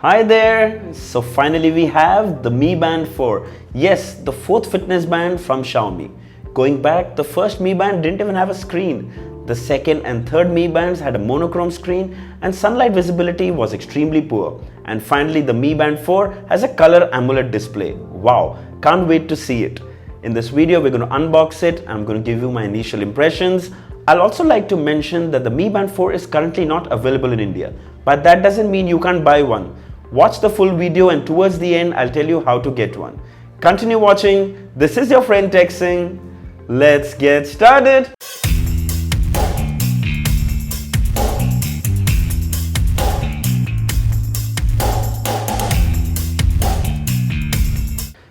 Hi there! So finally we have the Mi Band 4. Yes, the fourth fitness band from Xiaomi. Going back, the first Mi Band didn't even have a screen. The second and third Mi Bands had a monochrome screen and sunlight visibility was extremely poor. And finally the Mi Band 4 has a color AMOLED display. Wow, can't wait to see it. In this video we're going to unbox it and I'm going to give you my initial impressions. I'll also like to mention that the Mi Band 4 is currently not available in India, but that doesn't mean you can't buy one. Watch the full video and towards the end I'll tell you how to get one. Continue watching. This is your friend Singh. Let's get started.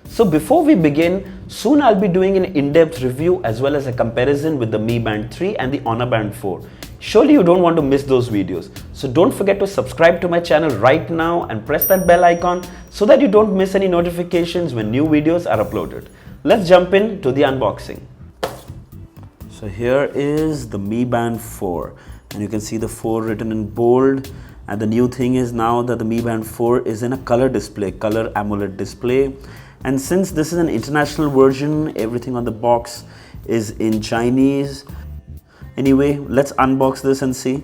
So before we begin, soon I'll be doing an in-depth review as well as a comparison with the Mi Band 3 and the Honor Band 4. Surely you don't want to miss those videos. So don't forget to subscribe to my channel right now and press that bell icon so that you don't miss any notifications when new videos are uploaded. Let's jump into the unboxing. So here is the Mi Band 4 and you can see the 4 written in bold. And the new thing is now that the Mi Band 4 is in a color display, color AMOLED display. And since this is an international version, everything on the box is in Chinese. Anyway, let's unbox this and see.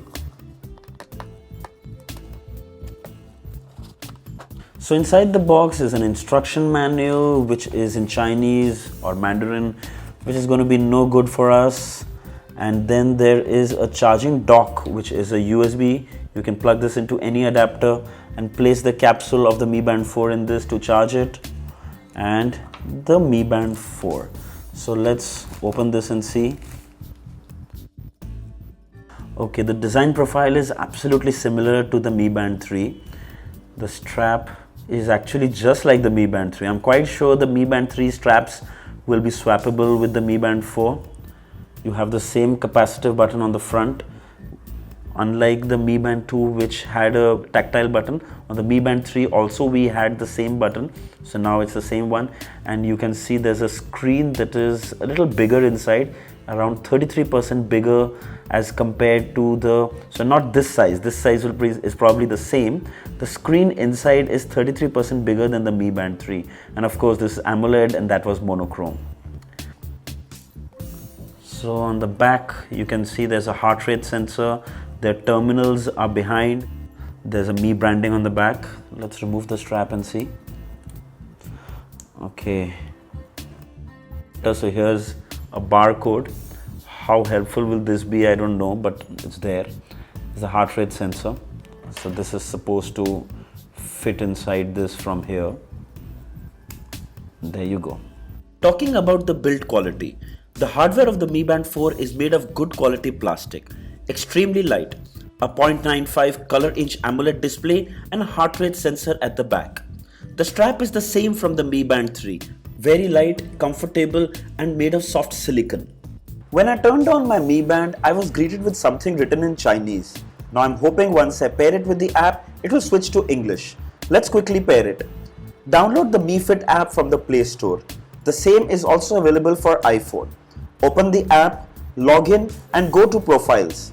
So inside the box is an instruction manual which is in Chinese or Mandarin, which is going to be no good for us. And then there is a charging dock which is a USB. You can plug this into any adapter and place the capsule of the Mi Band 4 in this to charge it. And the Mi Band 4. So let's open this and see. Okay, the design profile is absolutely similar to the Mi Band 3. The strap is actually just like the Mi Band 3. I'm quite sure the Mi Band 3 straps will be swappable with the Mi Band 4. You have the same capacitive button on the front. Unlike the Mi Band 2 which had a tactile button, on the Mi Band 3 also we had the same button. So now it's the same one and you can see there's a screen that is a little bigger inside, around 33% bigger as compared to the, so not this size is probably the same. The screen inside is 33% bigger than the Mi Band 3 and of course this is AMOLED and that was monochrome. So on the back you can see there's a heart rate sensor. Their terminals are behind. There's a Mi branding on the back. Let's remove the strap and see. Okay. So here's a barcode. How helpful will this be? I don't know, but it's there. It's a heart rate sensor. So this is supposed to fit inside this from here. There you go. Talking about the build quality, the hardware of the Mi Band 4 is made of good quality plastic. Extremely light, a 0.95 color inch AMOLED display and a heart rate sensor at the back. The strap is the same from the Mi Band 3, very light, comfortable and made of soft silicone. When I turned on my Mi Band, I was greeted with something written in Chinese. Now I'm hoping once I pair it with the app, it will switch to English. Let's quickly pair it. Download the Mi Fit app from the Play Store. The same is also available for iPhone. Open the app, log in and go to Profiles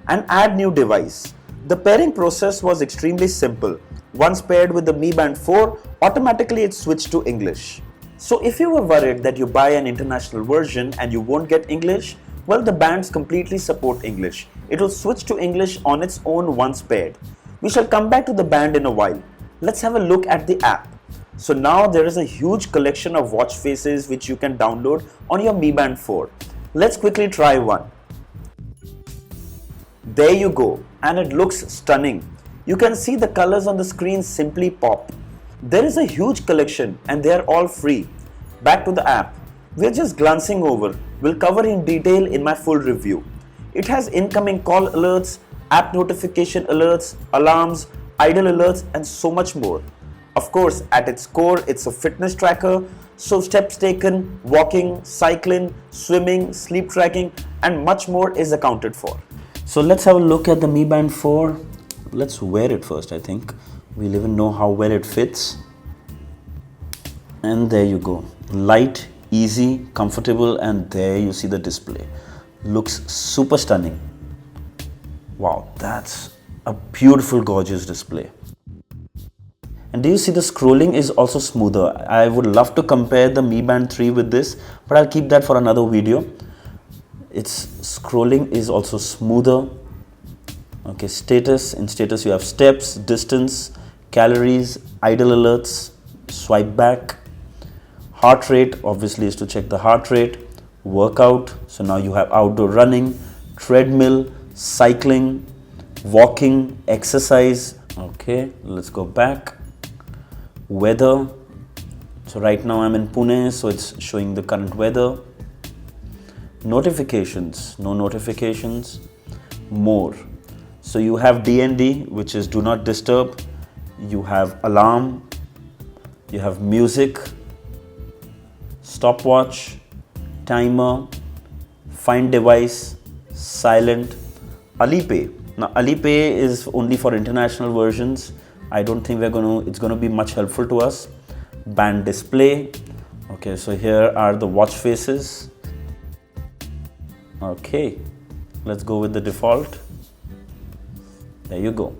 and add new device. The pairing process was extremely simple. Once paired with the Mi Band 4, automatically it switched to English. So if you were worried that you buy an international version and you won't get English, well, the bands completely support English. It will switch to English on its own once paired. We shall come back to the band in a while. Let's have a look at the app. So now there is a huge collection of watch faces which you can download on your Mi Band 4. Let's quickly try one. There you go, and it looks stunning. You can see the colors on the screen simply pop. There is a huge collection and they are all free. Back to the app. We're just glancing over. We'll cover in detail in my full review. It has incoming call alerts, app notification alerts, alarms, idle alerts and so much more. Of course, at its core, it's a fitness tracker. So steps taken, walking, cycling, swimming, sleep tracking and much more is accounted for. So let's have a look at the Mi Band 4. Let's wear it first, I think. We'll even know how well it fits. And there you go. Light, easy, comfortable, and there you see the display. Looks super stunning. Wow, that's a beautiful, gorgeous display. And do you see the scrolling is also smoother? I would love to compare the Mi Band 3 with this, but I'll keep that for another video. Its scrolling is also smoother. Okay, status. In status you have steps, distance, calories, idle alerts, swipe back. Heart rate obviously is to check the heart rate. Workout, so now you have outdoor running, treadmill, cycling, walking, exercise. Okay, let's go back. Weather, so right now I'm in Pune, so it's showing the current weather. Notifications, no notifications. More, so you have DND, which is do not disturb. You have alarm, you have music, stopwatch, timer, find device, silent, Alipay. Now Alipay is only for international versions. I don't think it's gonna be much helpful to us. Band display. Okay, so here are the watch faces. Okay, let's go with the default. There you go.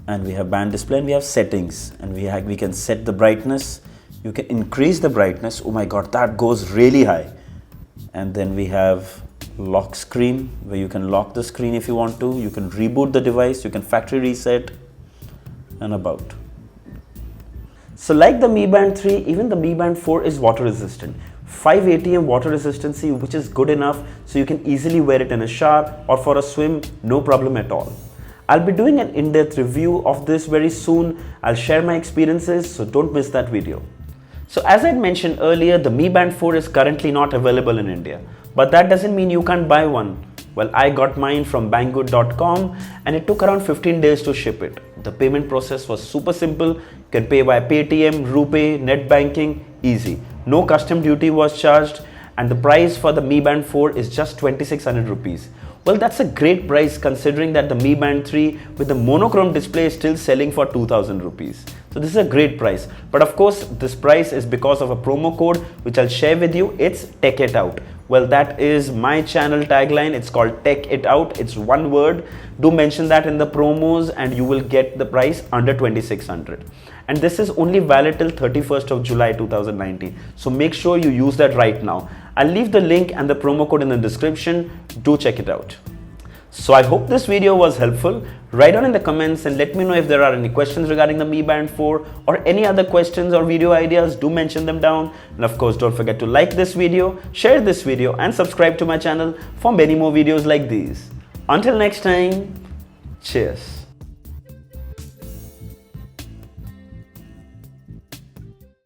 And we have band display and we have settings, and we can set the brightness. You can increase the brightness. Oh my god, that goes really high. And then we have lock screen, where you can lock the screen if you want to. You can reboot the device, you can factory reset, and about. So like the Mi Band 3, even the Mi Band 4 is water resistant. 5 ATM water resistancy, which is good enough so you can easily wear it in a shower or for a swim, no problem at all. I'll be doing an in-depth review of this very soon. I'll share my experiences, so don't miss that video. So as I mentioned earlier, the Mi Band 4 is currently not available in India, but that doesn't mean you can't buy one. Well, I got mine from banggood.com and it took around 15 days to ship it. The payment process was super simple. You can pay by Paytm, RuPay, net banking, easy. No custom duty was charged, and the price for the Mi Band 4 is just 2600 rupees. Well, that's a great price considering that the Mi Band 3 with the monochrome display is still selling for 2000 rupees. So this is a great price. But of course, this price is because of a promo code which I'll share with you. It's Tech It Out. Well, that is my channel tagline. It's called Tech It Out. It's one word. Do mention that in the promos and you will get the price under 2600. And this is only valid till 31st of July 2019. So make sure you use that right now. I'll leave the link and the promo code in the description. Do check it out. So I hope this video was helpful. Write down in the comments and let me know if there are any questions regarding the Mi Band 4 or any other questions or video ideas. Do mention them down. And of course, don't forget to like this video, share this video and subscribe to my channel for many more videos like these. Until next time, cheers.